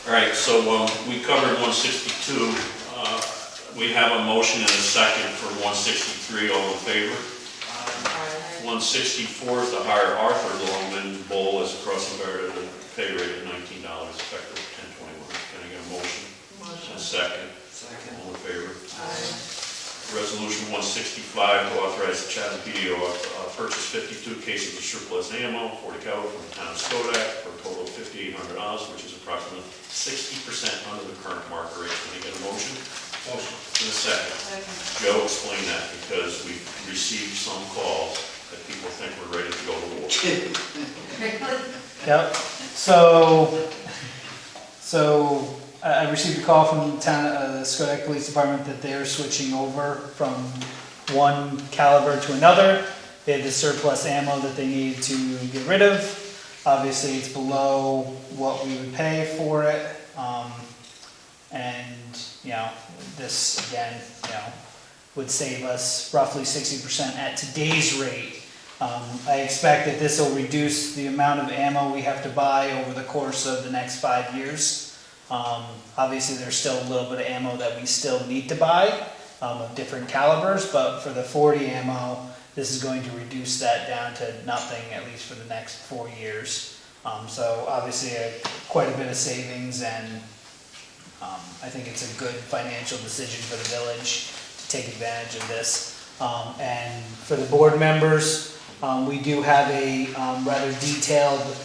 All right, so we covered 162. We have a motion and a second for 163. All in favor? 164 is to hire Arthur Longman Bull as a crossing guard at a pay rate of $19 effective 10/21. Can I get a motion? And a second. Second. All in favor? Aye. Resolution 165 to authorize the Chatham PDO purchase 52 cases of surplus ammo, 40 caliber from the town of Skodak for a total of $5,800, which is approximately 60% under the current market rate. Can I get a motion? Motion. In a second. Joe, explain that, because we've received some calls that people think we're ready to go to war. Yep. So I received a call from the town, the Skodak Police Department that they're switching over from one caliber to another. They had the surplus ammo that they needed to get rid of. Obviously, it's below what we would pay for it. And, this again, would save us roughly 60% at today's rate. I expect that this will reduce the amount of ammo we have to buy over the course of the next 5 years. Obviously, there's still a little bit of ammo that we still need to buy of different calibers, but for the 40 ammo, this is going to reduce that down to nothing, at least for the next 4 years. So obviously, quite a bit of savings, and I think it's a good financial decision for the village to take advantage of this. And for the board members, we do have a rather detailed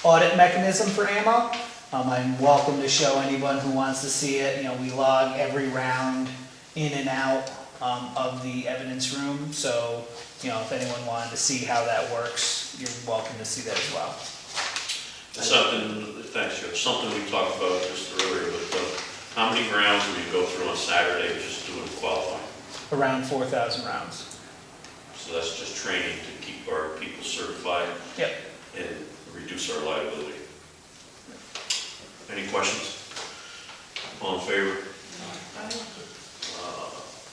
audit mechanism for ammo. I'm welcome to show anyone who wants to see it. We log every round in and out of the evidence room. So, if anyone wanted to see how that works, you're welcome to see that as well. Something, thanks, Joe. Something we talked about just earlier, but how many rounds will you go through on Saturday just doing qualifying? Around 4,000 rounds. So that's just training to keep our people certified. Yep. And reduce our liability. Any questions? All in favor?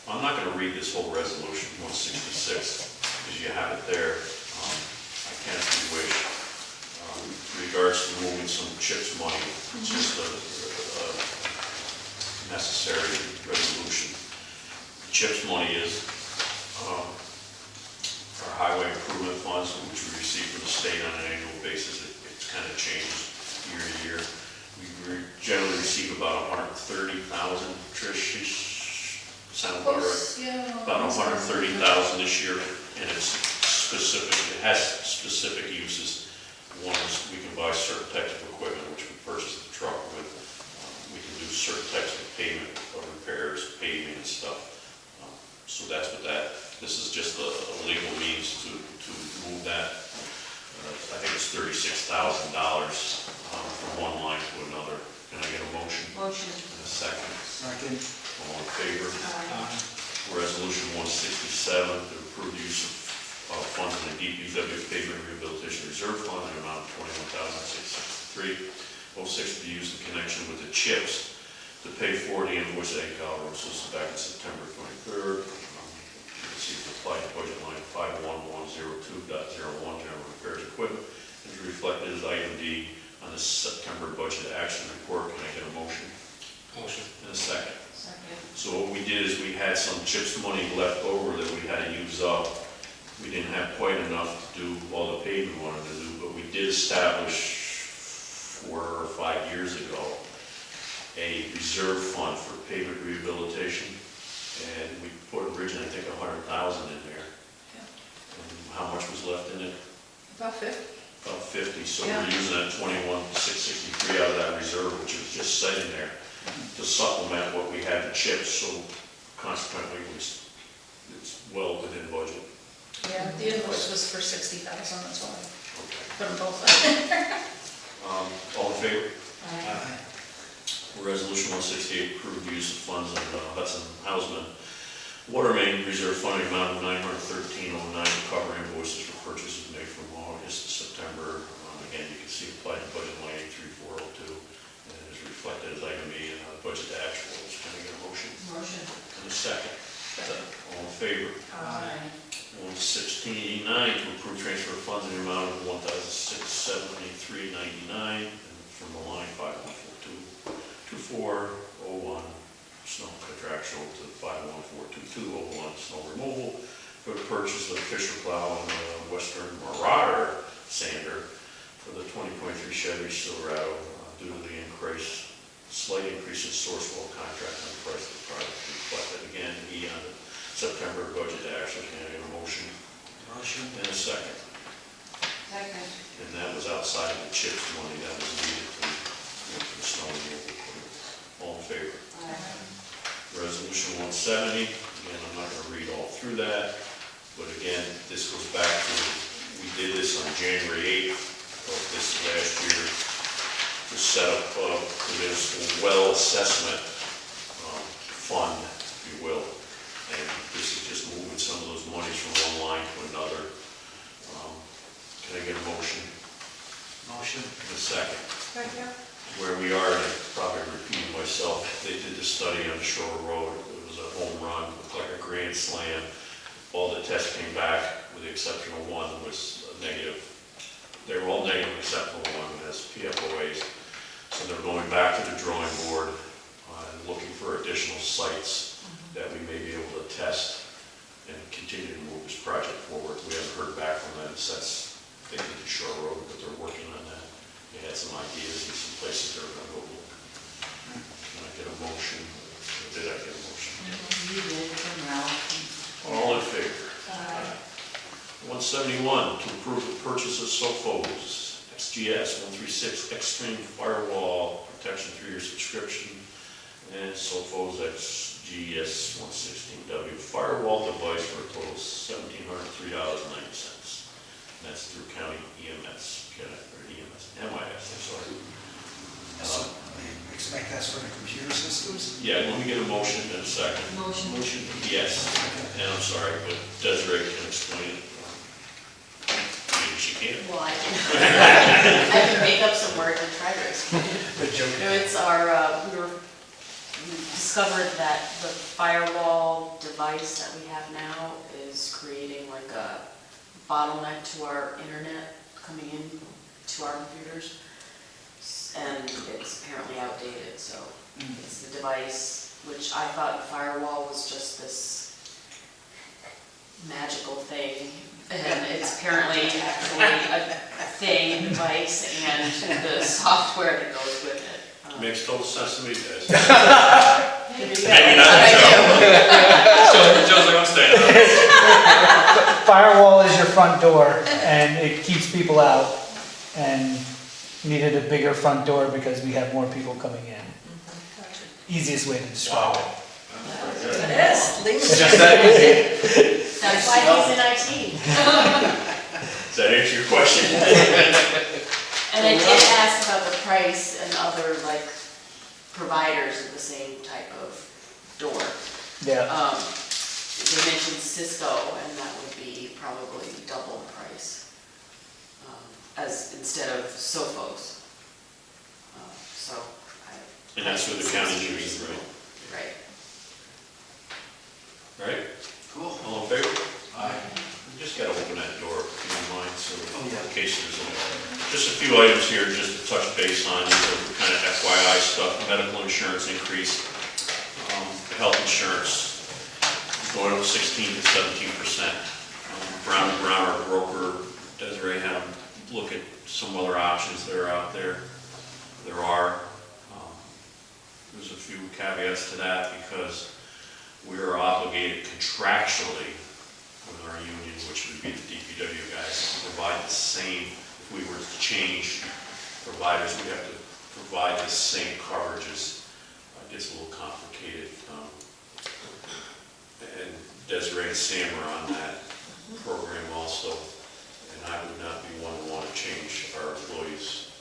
I'm not going to read this whole resolution, 166, because you have it there. I can if you wish. In regards to moving some CHIPS money, it's just a necessary resolution. CHIPS money is our highway improvement funds, which we receive from the state on an annual basis. It's kind of changed year to year. We generally receive about 130,000. Trish, sound about right? Yeah. About 130,000 this year, and it's specific. It has specific uses. One is we can buy certain types of equipment, which we purchase the truck with. We can do certain types of pavement repairs, paving and stuff. So that's what that. This is just a legal means to move that. I think it's $36,000 from one line to another. Can I get a motion? Motion. And a second. Second. All in favor? Aye. Resolution 167 to approve the use of funds in the DPW Pavement Rehabilitation Reserve Fund in an amount of $21,663.06 to be used in connection with the CHIPS to pay for the invoice at Caliber. This was back in September 23rd. You can see the applied budget line 51102.01 general repairs equipment is reflected as item D on the September budget action report. Can I get a motion? Motion. And a second. Second. So what we did is we had some CHIPS money left over that we had to use up. We didn't have quite enough to do all the paving we wanted to do, but we did establish 4 or 5 years ago a reserve fund for pavement rehabilitation, and we put originally, I think, 100,000 in there. Yeah. And how much was left in it? About 50. About 50. So Yeah. we're using that 21,663 out of that reserve, which was just sitting there to supplement what we had in CHIPS. So consequently, it's well within budget. Yeah, the invoice was for 60,000, that's why I Okay. put them both on. All in favor? Aye. Resolution 168, approved use of funds in Hudson Houseman Water Main Reserve Fund amount of $913.09 to cover invoices for purchases made from August to September. Again, you can see applied to budget line 83402, and it is reflected as item E in the budget to actuals. Can I get a motion? Motion. And a second. All in favor? Aye. 11689 to approve transfer of funds in the amount of $1,673.99 from the line 5142 Fisher plow and Western Marauder sander for the 2023 Chevy Silverado due to the slight increase in source wall contract on the price of the product reflected again on the September budget action. Can I get a motion? Motion. And a second. Second. And that was outside of the CHIPS money that was needed for the snow removal. All in favor? Aye. Resolution 170, again, I'm not going to read all through that, but again, this goes back to, we did this on January 8th of this last year to set up a municipal well assessment fund, if you will. And this is just moving some of those monies from one line to another. Can I get a motion? Motion. And a second. Second. Where we are, and I'm probably repeating myself, they did the study on Shore Road. It was a home run, looked like a grand slam. All the tests came back, with the exception of one, was negative. They were all negative except for one, that has PFOAs. So they're going back to the drawing board and looking for additional sites that we may be able to test and continue to move this project forward. We haven't heard back from them since they did the Shore Road, but they're working on that. They had some ideas and some places they were going to go look. Can I get a motion? Or did I get a motion? You did, from Ralph. All in favor? Aye. 171, to approve the purchase of Sophos XGS 136 Extreme Firewall Protection 3-year subscription and Sophos XGS 116W firewall device for a total of $1,703.90. That's through county EMS, or EMS, MIS, I'm sorry. So, we expect that's for the computer systems? Yeah, let me get a motion in a second. Motion. Motion. Yes, and I'm sorry, but Desiree can explain it. Maybe she can. Well, I can make up some words and try to explain it. Good joke. No, it's we discovered that the firewall device that we have now is creating like a bottleneck to our internet coming in to our computers. And it's apparently outdated, so it's the device, which I thought firewall was just this magical thing. And it's apparently actually a thing, device, and the software that goes with it. Makes total sense to me, guys. Maybe Maybe not to Joe. Joe's like, I'm staying out. Firewall is your front door, and it keeps people out, and needed a bigger front door because we have more people coming in. Easiest way to describe it. It is. It's just that easy. That's why he's in IT. Does that answer your question? And I did ask about the price and other like providers of the same type of door. Yeah, They mentioned Cisco, and that would be probably double the price as instead of Sophos. So I. And that's what the county uses, right? Right. Right? Cool. All in favor? Aye. We just gotta open that door, if you don't mind, so Oh, yeah. in case there's just a few items here, just to touch base on, kind of FYI stuff. Medical insurance increase, health insurance going up 16 to 17%. Brown & Brown, our broker, Desiree, had them look at some other options that are out there. There are. There's a few caveats to that because we are obligated contractually with our union, which would be the DPW guys, to provide the same, if we were to change providers, we have to provide the same coverages. It gets a little complicated. And Desiree and Sam are on that program also, and I would not be one to want to change our employees'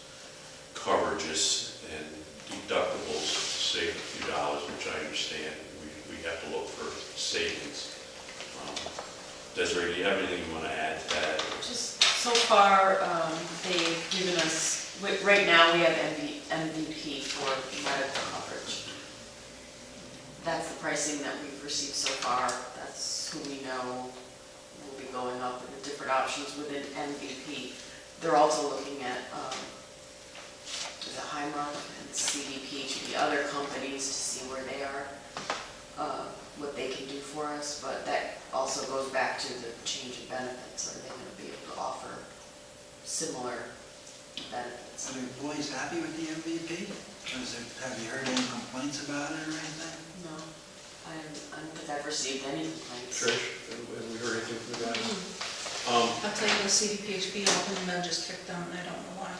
coverages and deductibles to save a few dollars, which I understand. We have to look for savings. Desiree, do you have anything you want to add to that? Just so far, they've given us, right now we have MVP for medical coverage. That's the pricing that we've received so far. That's who we know will be going up in the different options within MVP. They're also looking at the Highmark and CDP, the other companies, to see where they are, what they can do for us, but that also goes back to the change in benefits. Are they gonna be able to offer similar benefits? Are the employees happy with the MVP? Have you heard any complaints about it or anything? No, I don't think I've received any complaints. Trish, have we heard anything from you guys? I'll tell you, the CDPHP Albany Med just kicked down, and I don't know why.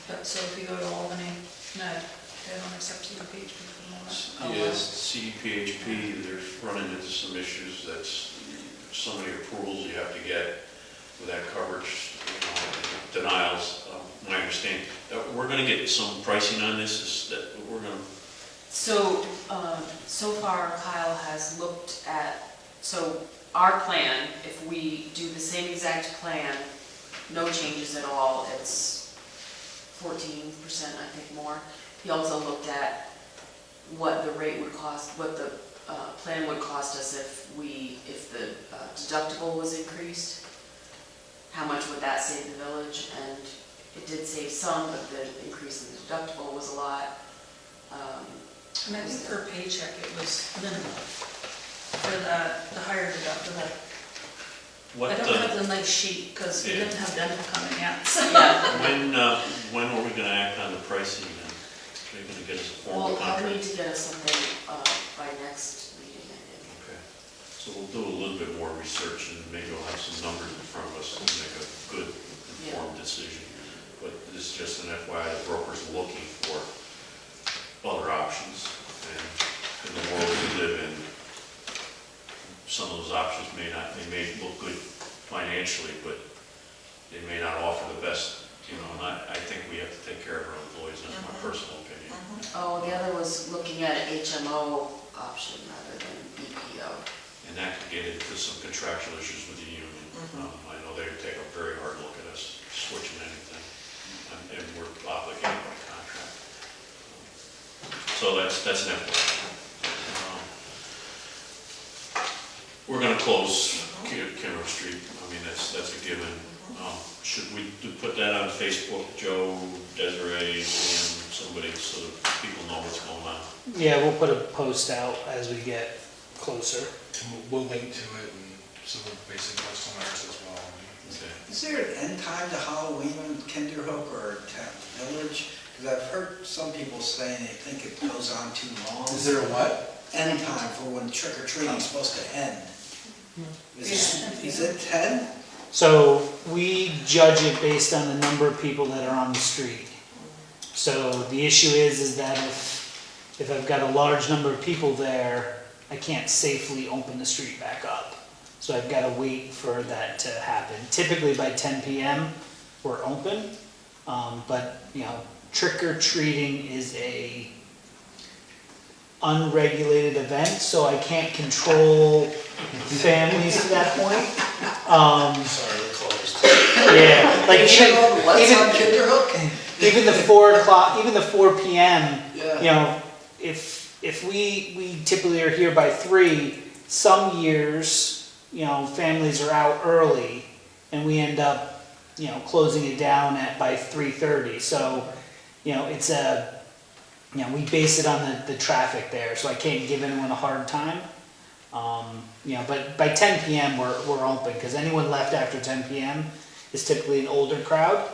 But so if you go to Albany Med, they don't accept CDPHP for the moment. Yes, CDPHP, they're running into some issues. That's so many approvals you have to get with that coverage, denials. My understanding, we're gonna get some pricing on this, is that we're gonna, So, so far Kyle has looked at, so our plan, if we do the same exact plan, no changes at all, it's 14%, I think, more. He also looked at what the rate would cost, what the plan would cost us if the deductible was increased. How much would that save the village? And it did save some, but the increase in the deductible was a lot. And I think per paycheck, it was minimal for the higher deductible. what, I don't have the nice sheet, because we Yeah. didn't have dental coming yet, so. Yeah. when are we gonna act on the pricing? Are you gonna get us a formal Well, I'll contract? need to get us something by next meeting, I think. Okay, so we'll do a little bit more research and maybe we'll have some numbers in front of us to make a good informed decision. But this is just an FYI, the broker's looking for other options, and in the world we live in, some of those options they may look good financially, but they may not offer the best, and I think we have to take care of our employees, that's my personal opinion. Oh, the other was looking at an HMO option rather than BPO. And that could get into some contractual issues with the union. I know they would take a very hard look at us switching anything, and we're obligated by contract. So that's an effort. We're gonna close Kimmer Street, I mean, that's a given. Should we put that on Facebook, Joe, Desiree, Sam, somebody, so that people know what's going on? Yeah, we'll put a post out as we get closer. And we'll link to it, and so we'll basically post on ours as well. Okay. Is there an end time to Halloween in Kinderhook or Town Village? Because I've heard some people saying they think it goes on too long. Is there a what? End time for when trick or treating is supposed to end? Yeah. Is it 10? So we judge it based on the number of people that are on the street. So the issue is that if I've got a large number of people there, I can't safely open the street back up. So I've got to wait for that to happen. Typically by 10 p.m. we're open, but trick or treating is a unregulated event, so I can't control families to that point. Sorry, we're closed. Yeah, like What's on Kinderhook? even the 4 o'clock, even the 4 p.m. Yeah. If we typically are here by 3, some years, families are out early, and we end up, closing it down by 3:30. So, it's we base it on the traffic there, so I can't give anyone a hard time. But by 10 p.m. we're open, because anyone left after 10 p.m. is typically an older crowd,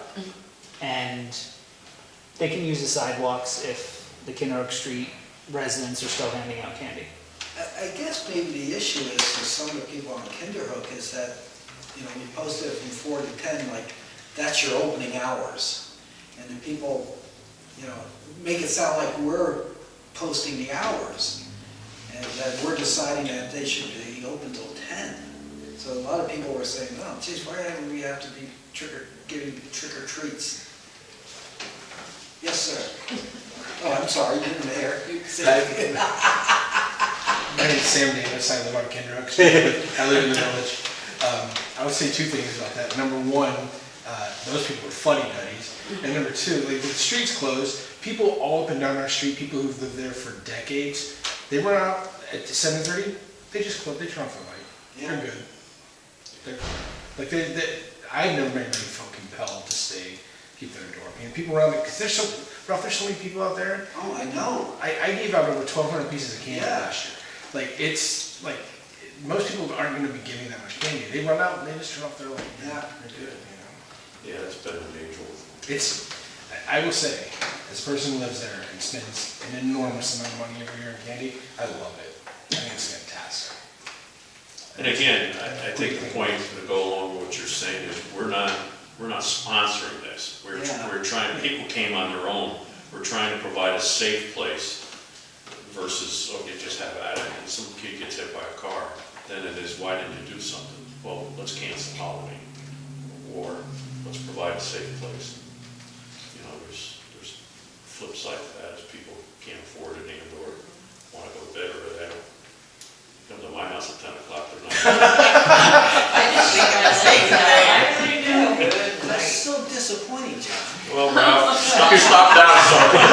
and they can use the sidewalks if the Kinnerook Street residents are still handing out candy. I guess maybe the issue is for some of the people on Kinderhook is that, we posted it from 4 to 10, like, that's your opening hours. And the people, make it sound like we're posting the hours, and that we're deciding that they should be open till 10. So a lot of people were saying, oh, geez, why do we have to be giving trick or treats? Yes, sir. Oh, I'm sorry, you're the mayor. You say it. My name's Sam Davis, I live on Kinrook Street. I live in the village. I would say 2 things about that. Number 1, those people were funny nutties. And number 2, like, the street's closed, people all up and down our street, people who've lived there for decades, they run out at 7:30, they just close, they turn off the light. They're good. I've never been really felt compelled to stay, keep their door. I mean, people around me, because there's so many people out there. Oh, I know. I gave out over 1,200 pieces of candy Yeah. last year. Like, it's like, most people aren't gonna be giving that much candy. They run out and they just turn off their light. Yeah. They're good, you know? Yeah, that's been an age-old. It's, I will say, as a person who lives there and spends an enormous amount of money every year in candy, I love it. I think it's fantastic. And again, I think the point to go along with what you're saying is we're not sponsoring this. Yeah. We're trying, people came on their own. We're trying to provide a safe place versus, okay, just have at it, and some kid gets hit by a car. Then it is, why didn't you do something? Well, let's cancel Halloween. Or let's provide a safe place. You know, there's flip side to that is people can't afford it and or want to go to bed or whatever. Come to my house at 10 o'clock, they're not. I just think I'm saying that, I really do. That's so disappointing, John. Well, Ralph, stop down something.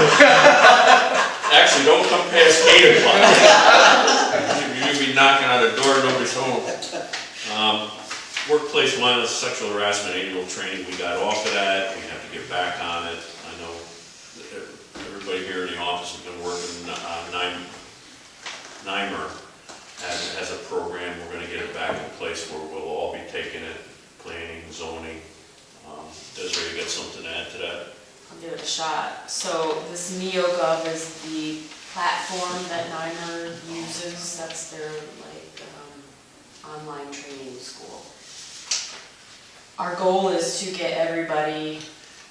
Actually, don't come past 8 o'clock. You'll be knocking on the door, nobody's home. Workplace violence, sexual harassment, annual training, we got off of that, we have to get back on it. I know that everybody here in the office has been working on NYMER as a program. We're gonna get it back in place where we'll all be taking it, planning, zoning. Desiree, you got something to add to that? I'll give it a shot. So this NeoGov is the platform that NYMER uses. That's their online training school. Our goal is to get everybody,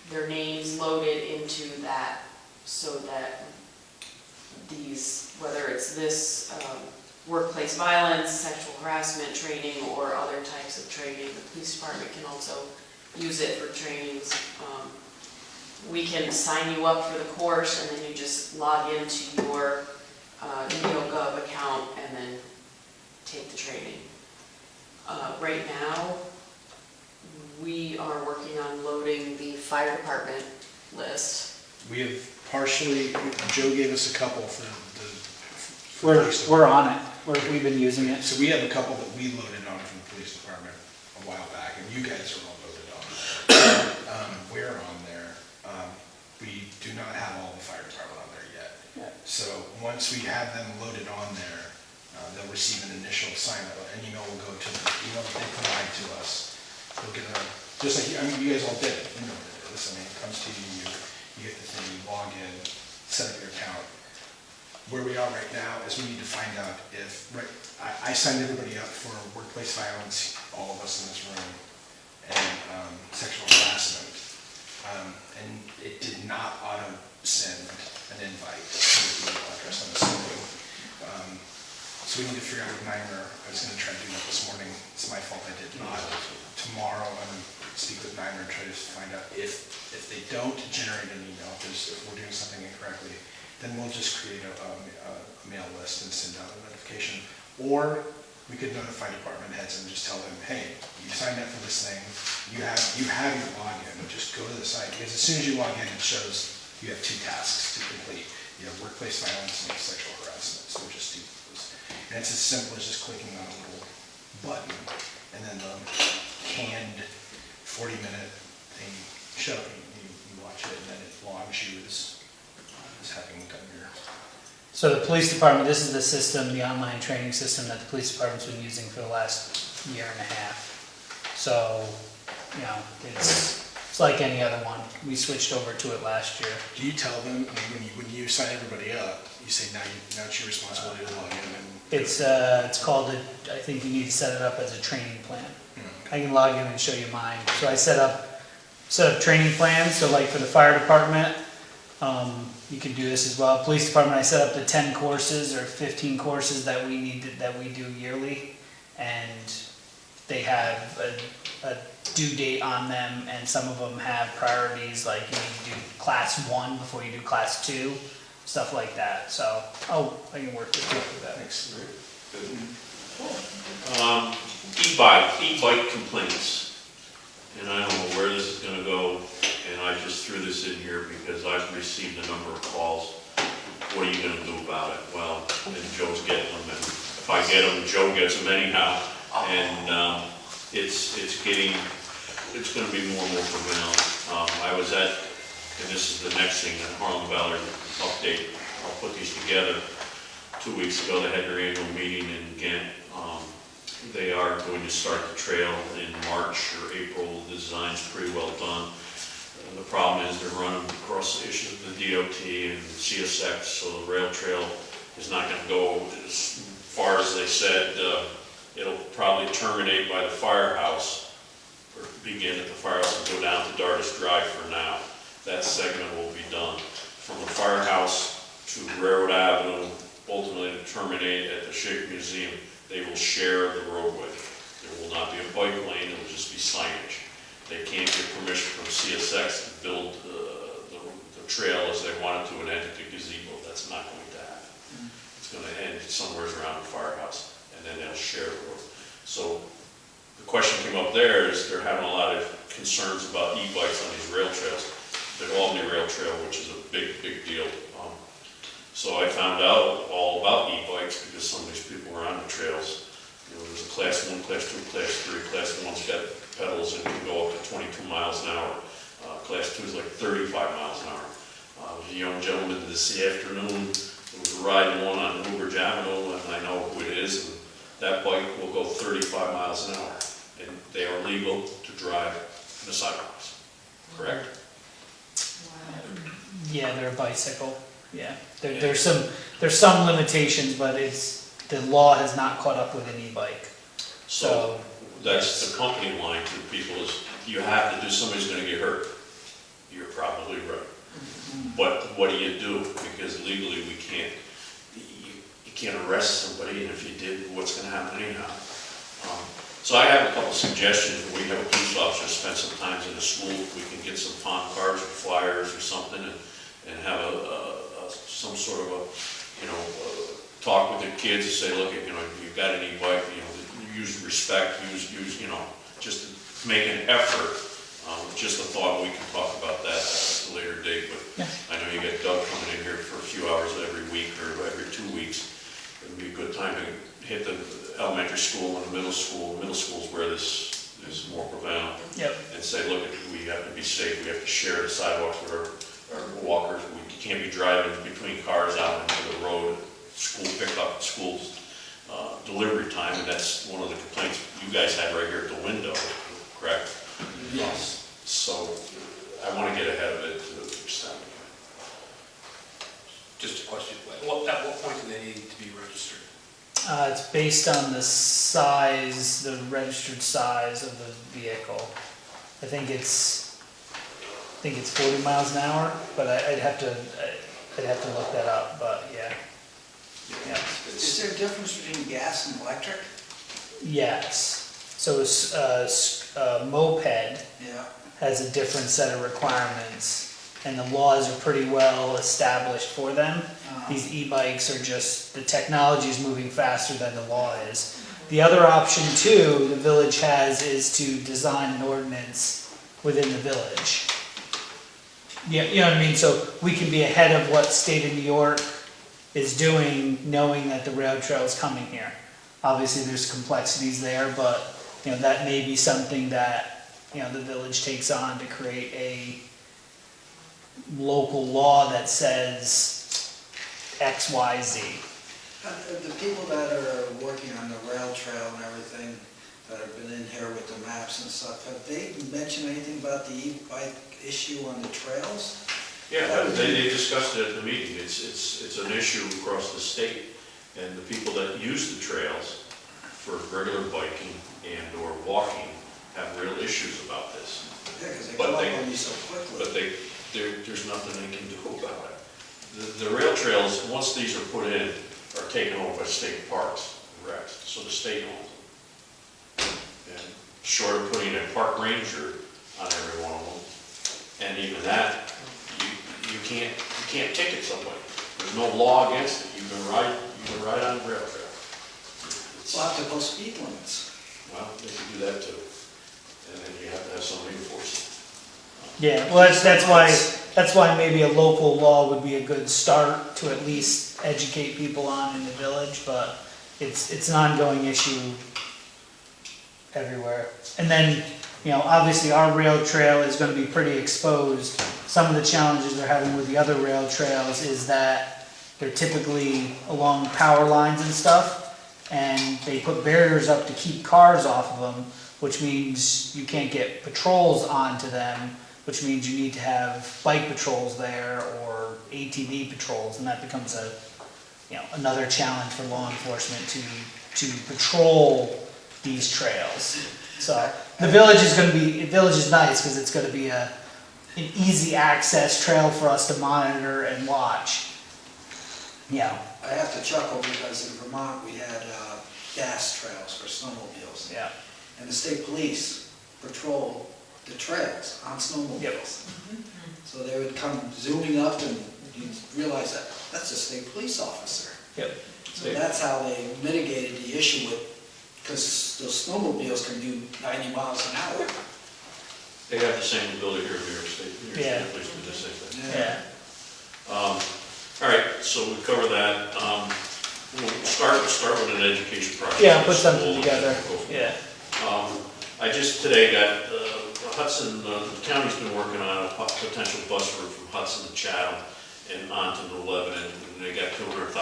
their names loaded into that so that these, whether it's this workplace violence, sexual harassment training, or other types of training, the police department can also use it for trainings. We can sign you up for the course and then you just log into your NeoGov account and then take the training. Right now, we are working on loading the fire department list. We have partially, Joe gave us a couple for the. We're on it. We've been using it. So we have a couple that we loaded on from the police department a while back, and you guys are all loaded on. We're on there. We do not have all the fire department on there yet. Yeah. So once we have them loaded on there, they'll receive an initial sign up. An email will go to the email that they provide to us. They'll get a, just like, you guys all did it. You know what it is. I mean, it comes to you, you get the thing, you log in, set up your account. Where we are right now is we need to find out if, I signed everybody up for workplace violence, all of us in this room, and sexual harassment. And it did not auto-send an invite to the email address, I'm assuming. So we need to figure out with NYMER. I was going to try to do that this morning. It's my fault I did not. Tomorrow I'm going to speak with NYMER and try to find out if they don't generate an email, if we're doing something incorrectly, then we'll just create a mail list and send out a notification. Or we could notify department heads and just tell them, hey, you signed up for this thing, you have your login, just go to the site. Because as soon as you log in, it shows you have 2 tasks to complete. You have workplace violence and sexual harassment, so we'll just do those. And it's as simple as just clicking on a little button, and then the canned 40-minute thing show you watch it, and then it logs you as having done your. So the police department, this is the system, the online training system that the police department's been using for the last year and a half. So, you know, it's like any other one. We switched over to it last year. Do you tell them, I mean, when you sign everybody up, you say now it's your responsibility to log in and. It's called, I think you need to set it up as a training plan. I can log in and show you mine. So I set up training plans, so like for the fire department, you can do this as well. Police department, I set up the 10 courses or 15 courses that we do yearly, and they have a due date on them, and some of them have priorities, like you need to do class 1 before you do class 2, stuff like that. So, I can work with that. Thanks. E-bike complaints. And I don't know where this is gonna go, and I just threw this in here because I've received a number of calls. What are you gonna do about it? Well, and Joe's getting them, and if I get them, Joe gets them anyhow. And it's gonna be more and more prevalent. I was at, and this is the next thing, the Harlem Valley update. I'll put these together. 2 weeks ago, they had their annual meeting in Ghent. They are going to start the trail in March or April. The design's pretty well done. And the problem is they're running across the issue of the DOT and the CSX, so the rail trail is not going to go as far as they said. It'll probably terminate by the firehouse, or begin at the firehouse and go down to Dardis Drive for now. That segment will be done. From the firehouse to Railroad Avenue, ultimately to terminate at the Shaker Museum, they will share the roadway. There will not be a bike lane, it will just be signage. They can't get permission from CSX to build the trail as they wanted to and enter the gazebo. That's not going to happen. It's going to end somewhere around the firehouse, and then they'll share the road. So the question came up there is they're having a lot of concerns about e-bikes on these rail trails. The Albany Rail Trail, which is a big, big deal. So I found out all about e-bikes because some of these people were on the trails. You know, there's a class 1, class 2, class 3. Class 1's got pedals and can go up to 22 miles an hour. Class 2 is like 35 miles an hour. There's a young gentleman this afternoon who was riding one on Woodbridge Avenue, and I know who it is. And that bike will go 35 miles an hour, and they are legal to drive on the sidewalks. Correct? Yeah, they're a bicycle, yeah. There's some limitations, but the law has not caught up with an e-bike. So that's the company line to people is you have to do, somebody's gonna get hurt. You're probably right. But what do you do? Because legally we can't, you can't arrest somebody, and if you did, what's gonna happen anyhow? So I have a couple suggestions. We have a police officer spend some time in the school. We can get some font cards or flyers or something and have some sort of a, talk with the kids and say, look, you've got an e-bike, use respect, use, just to make an effort. Just a thought, we can talk about that at a later date, but I know you get Doug coming in here for a few hours every week or every 2 weeks. It'd be a good time to hit the elementary school and the middle school. Middle school is where this is more prevalent. Yep. And say, look, we have to be safe, we have to share the sidewalks with our walkers. We can't be driving between cars out into the road, school pickup, schools, delivery time, and that's one of the complaints you guys had right here at the window, correct? Yes. So I want to get ahead of it to the extent we can. Just a question, at what point do they need to be registered? It's based on the size, the registered size of the vehicle. I think it's 40 miles an hour, but I'd have to look that up, but yeah. Yeah. Is there a difference between gas and electric? Yes. So a moped Yeah. has a different set of requirements, and the laws are pretty well established for them. These e-bikes are just, the technology is moving faster than the law is. The other option too, the village has, is to design an ordinance within the village. Yeah, you know what I mean? So we can be ahead of what state of New York is doing, knowing that the rail trail is coming here. Obviously, there's complexities there, but that may be something that the village takes on to create a local law that says X, Y, Z. The people that are working on the rail trail and everything, that have been in here with the maps and stuff, have they mentioned anything about the e-bike issue on the trails? Yeah, they discussed it at the meeting. It's an issue across the state, and the people that use the trails for regular biking and or walking have real issues about this. Yeah, because they But come up they- on you so quickly. But there's nothing they can do about it. The rail trails, once these are put in, are taken over by state parks, correct? So the state owns them. And short of putting a park ranger on every one of them, and even that, you can't ticket somebody. There's no law against it. You can ride on the rail trail. We'll have to go speed limits. Well, they can do that too. And then you have to have somebody enforce it. Yeah, well, that's why maybe a local law would be a good start to at least educate people on in the village, but it's an ongoing issue everywhere. And then, obviously our rail trail is gonna be pretty exposed. Some of the challenges they're having with the other rail trails is that they're typically along power lines and stuff, and they put barriers up to keep cars off of them, which means you can't get patrols onto them, which means you need to have bike patrols there or ATV patrols, and that becomes a, another challenge for law enforcement to patrol these trails. So the village is nice because it's gonna be an easy access trail for us to monitor and watch. Yeah, I have to chuckle because in Vermont, we had gas trails for snowmobiles. yeah. And the state police patrol the trails on snowmobiles. So they would come zooming up and you'd realize that that's a state police officer. Yep. So that's how they mitigated the issue with, because those snowmobiles can do 90 miles an hour. They have the same ability here in New York State. New York State Yeah. Police do the same thing. Yeah. All right, so we cover that. We'll start with an education project. Yeah, put something We'll together, go from yeah. there. I just today got, Hudson, the county's been working on a potential bus route from Hudson to Chatham and on to New Lebanon. And they got $200,000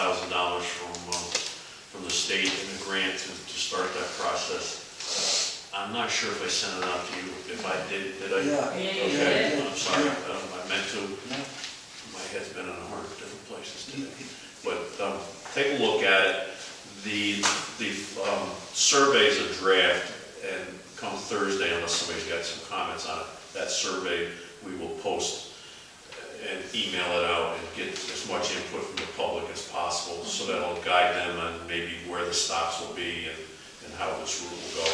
from the state in a grant to start that process. I'm not sure if I sent it out to you. If I did I? Yeah. Okay, Yeah. I'm sorry, I meant to. My head's been in 100 different places today. But take a look at it. The survey's a draft, and come Thursday, unless somebody's got some comments on it, that survey, we will post and email it out and get as much input from the public as possible, so that'll guide them on maybe where the stops will be and how this route will go.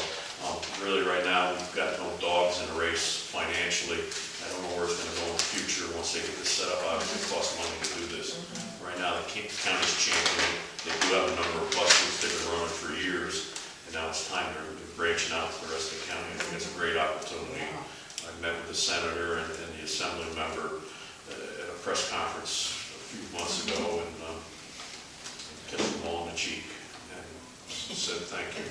Really, right now, we've got no dogs in the race financially. I don't know where it's gonna go in the future once they get this set up. Obviously, it costs money to do this. Right now, the county's championing. They do have a number of bus routes they've been running for years, and now it's time to branch out to the rest of the county. I think it's a great opportunity. I met with the senator and the assembly member at a press conference a few months ago, and kissed them all on the cheek and said thank you.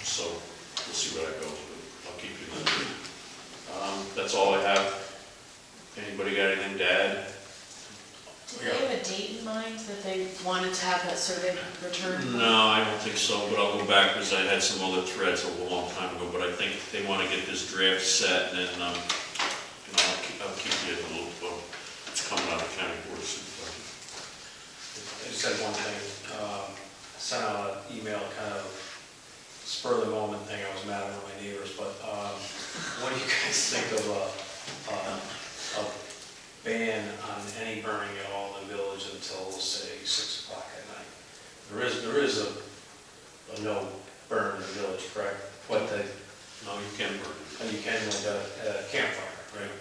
So we'll see where that goes, but I'll keep you in the loop. That's all I have. Anybody got anything to add? Do they have a date in mind that they wanted to have that survey returned? No, I don't think so, but I'll go back because I had some other threads a long time ago, but I think they want to get this draft set, and then, I'll keep you in the loop. It's coming out of county board of supervisors. I just had one thing. I sent out an email, kind of spur of the moment thing. I was mad at one of my neighbors, but what do you guys think of a ban on any burning at all in the village until, say, 6 o'clock at night? There is a no burn in the village, correct? But No, you can burn. and you can like a campfire, right?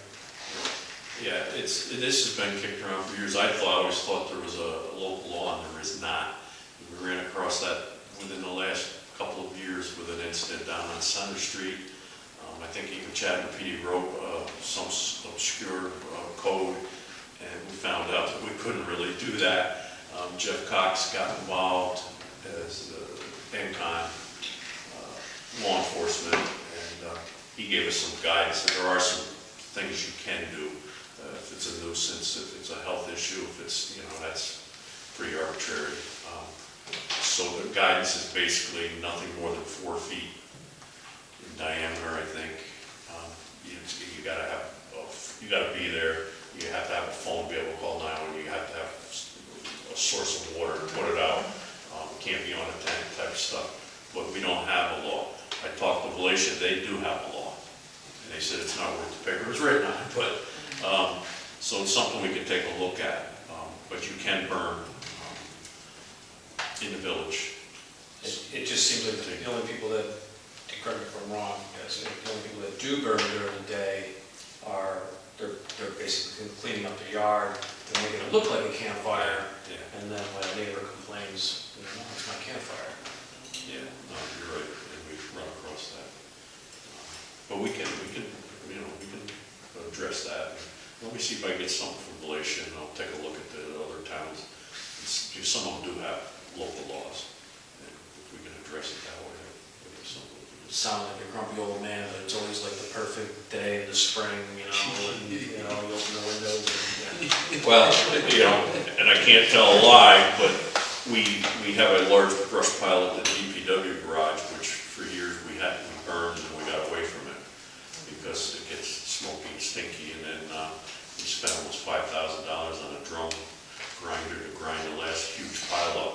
Yeah, this has been kicked around for years. I always thought there was a local law, and there is not. We ran across that within the last couple of years with an incident down on Center Street. I think even Chatham PD wrote some obscure code, and we found out that we couldn't really do that. Jeff Cox got involved as NCON law enforcement, and he gave us some guidance that there are some things you can do. If it's a nuisance, if it's a health issue, if it's, that's pretty arbitrary. So the guidance is basically nothing more than 4 feet in diameter, I think. You gotta be there. You have to have a phone to be able to call 911. You have to have a source of water to put it out. Can't be on a tank type of stuff. But we don't have a law. I talked to Valatia, they do have a law. And they said it's not worth the paper it's written on. But, so it's something we can take a look at. But you can burn in the village. It just seems like the only people that, correct me if I'm wrong, yes, the only people that do burn during the day are, they're basically cleaning up the yard, they're making it look like a campfire, Yeah. and then when a neighbor complains, no, it's my campfire. Yeah, no, you're right, and we've run across that. But we can address that. Let me see if I can get something from Valatia, and I'll take a look at the other towns. Some of them do have local laws, and if we can address it that way, maybe something. Sound like a grumpy old man, but it's always like the perfect day in the spring, and, you open the windows and, Well, and I can't tell a lie, but we have a large brush pile at the DPW garage, which for years we burned and we got away from it because it gets smoky and stinky, and then we spent almost $5,000 on a drum grinder to grind the last huge pile up.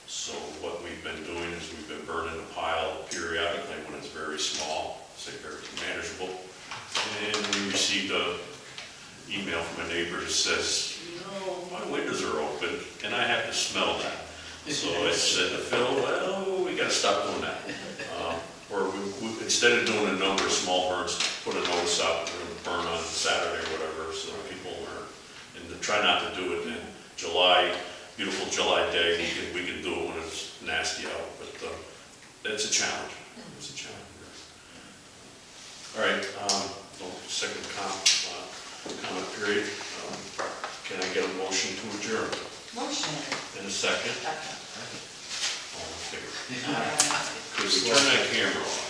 So what we've been doing is we've been burning the pile periodically when it's very small, say very manageable. And we received a email from a neighbor that says, you know, my windows are open and I have to smell that. So I said to Phil, well, we gotta stop doing that. Or instead of doing a number of small burns, put a notice out, we're gonna burn on Saturday or whatever, so people learn. And to try not to do it in July, beautiful July day, we can do it when it's nasty out, but it's a challenge. It's a challenge. All right, second comment period. Can I get a motion to adjourn? Motion. In a second? All in favor? Could we turn that camera off?